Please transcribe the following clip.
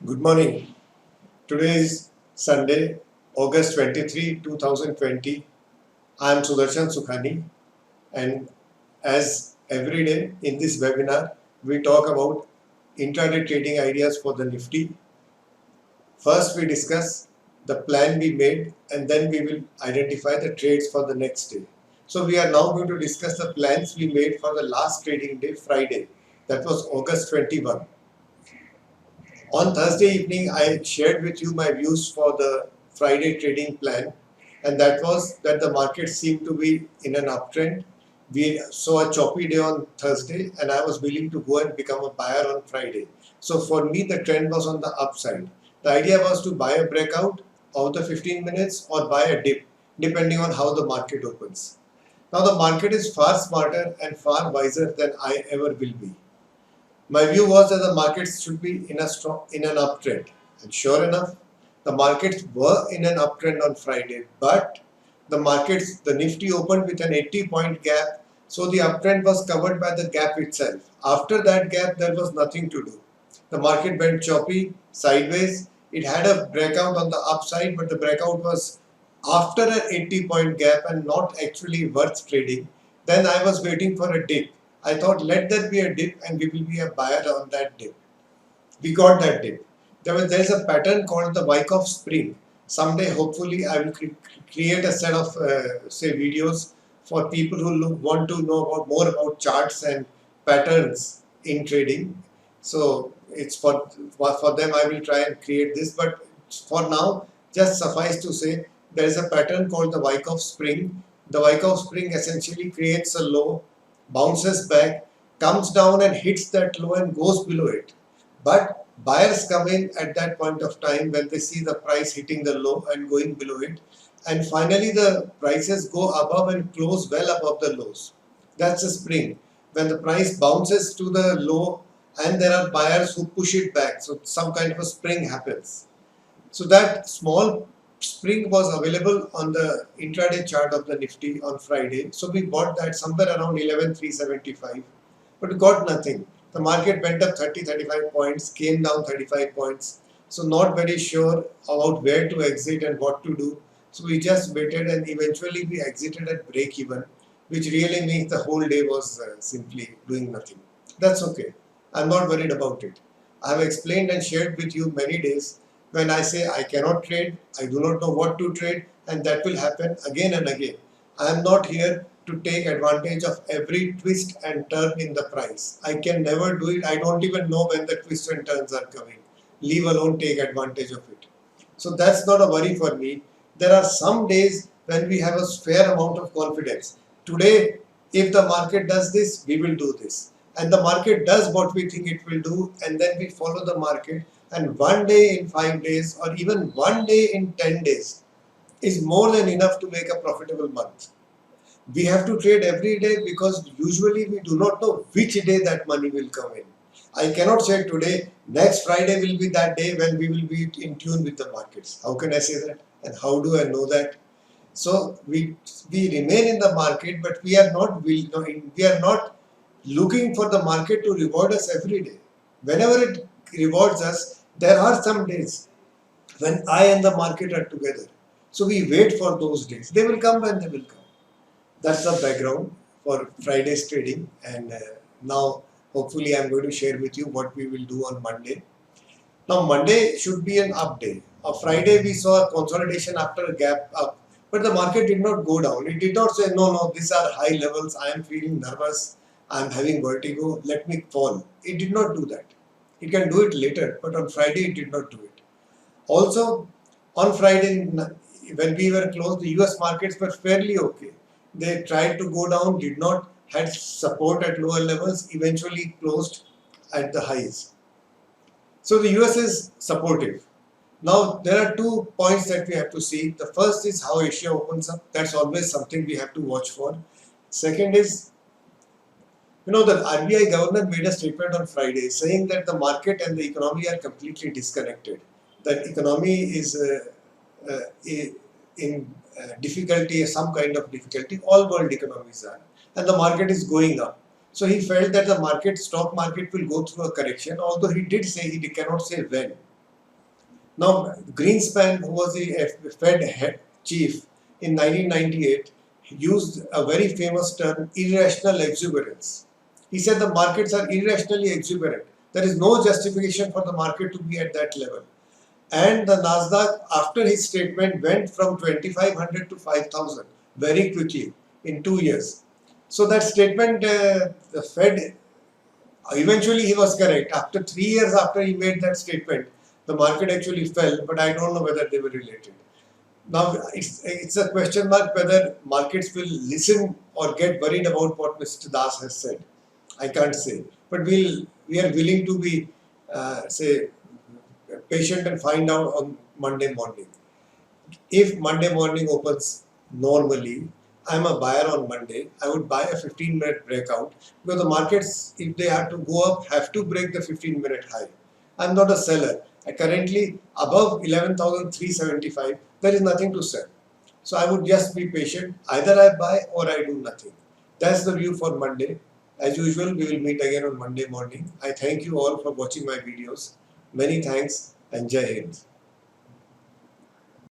Good morning. Today is Sunday, August 23, 2020. I am Sudarshan Sukhani, and as every day in this webinar, we talk about intraday trading ideas for the Nifty. First, we discuss the plan we made, and then we will identify the trades for the next day. So, we are now going to discuss the plans we made for the last trading day, Friday. That was August 21. On Thursday evening, I shared with you my views for the Friday trading plan, and that was that the market seemed to be in an uptrend. We saw a choppy day on Thursday, and I was willing to go and become a buyer on Friday. So for me, the trend was on the upside. The idea was to buy a breakout of the 15 minutes or buy a dip, depending on how the market opens. Now, the market is far smarter and far wiser than I ever will be. My view was that the markets should be in an uptrend, and sure enough, the markets were in an uptrend on Friday. But the Nifty opened with an 80-point gap, so the uptrend was covered by the gap itself. After that gap, there was nothing to do. The market went choppy, sideways. It had a breakout on the upside, but the breakout was after an 80-point gap and not actually worth trading. Then I was waiting for a dip. I thought, let there be a dip and we will be a buyer on that dip. We got that dip. There is a pattern called the Wyckoff spring. Someday, hopefully, I will create a set of say videos for people who want to know more about charts and patterns in trading. So it's for them. I will try and create this, but for now, just suffice to say there is a pattern called the Wyckoff spring. The Wyckoff spring essentially creates a low, bounces back, comes down and hits that low and goes below it. But buyers come in at that point of time when they see the price hitting the low and going below it. And finally, the prices go above and close well above the lows. That's a spring. When the price bounces to the low and there are buyers who push it back. So some kind of a spring happens. So that small spring was available on the intraday chart of the Nifty on Friday. So we bought that somewhere around 11,375, but got nothing. The market went up 30-35 points, came down 35 points. So not very sure about where to exit and what to do. So we just waited and eventually we exited at break even, which really means the whole day was simply doing nothing. That's okay. I'm not worried about it. I have explained and shared with you many days when I say I cannot trade, I do not know what to trade, and that will happen again and again. I am not here to take advantage of every twist and turn in the price. I can never do it. I don't even know when the twists and turns are coming, leave alone take advantage of it. So that's not a worry for me. There are some days when we have a fair amount of confidence. Today, if the market does this, we will do this. And the market does what we think it will do, and then we follow the market. And one day in 5 days, or even one day in 10 days, is more than enough to make a profitable month. We have to trade every day because usually we do not know which day that money will come in. I cannot say today, next Friday will be that day when we will be in tune with the markets. How can I say that? And how do I know that? So we remain in the market, but we are not looking for the market to reward us every day. Whenever it rewards us, there are some days when I and the market are together. So we wait for those days. They will come when they will come. That's the background for Friday's trading, and now hopefully I'm going to share with you what we will do on Monday. Now Monday should be an up day. On Friday we saw a consolidation after a gap up, but the market did not go down. It did not say no, these are high levels, I am feeling nervous, I am having vertigo, let me fall. It did not do that. It can do it later, but on Friday it did not do it. Also, on Friday, when we were closed, the US markets were fairly okay. They tried to go down, did not, had support at lower levels, eventually closed at the highs. So the US is supportive. Now, there are 2 points that we have to see. The first is how Asia opens up. That's always something we have to watch for. Second is, the RBI governor made a statement on Friday saying that the market and the economy are completely disconnected. The economy is in difficulty, some kind of difficulty. All world economies are, and the market is going up. So he felt that the stock market will go through a correction. Although he did say he cannot say when. Now, Greenspan, who was the Fed head chief in 1998, used a very famous term, irrational exuberance. He said the markets are irrationally exuberant. There is no justification for the market to be at that level. And the Nasdaq, after his statement, went from 2,500 to 5,000 very quickly in 2 years. So that statement, the Fed, eventually he was correct. After 3 years after he made that statement, the market actually fell, but I don't know whether they were related. Now it's a question mark whether markets will listen or get worried about what Mr. Das has said. I can't say, but we are willing to be say patient and find out on Monday morning. If Monday morning opens normally, I'm a buyer on Monday. I would buy a 15-minute breakout because the markets, if they have to go up, have to break the 15-minute high. I'm not a seller. I currently above 11,375, there is nothing to sell. So I would just be patient. Either I buy or I do nothing. That's the view for Monday. As usual, we will meet again on Monday morning. I thank you all for watching my videos. Many thanks and Jai Hind.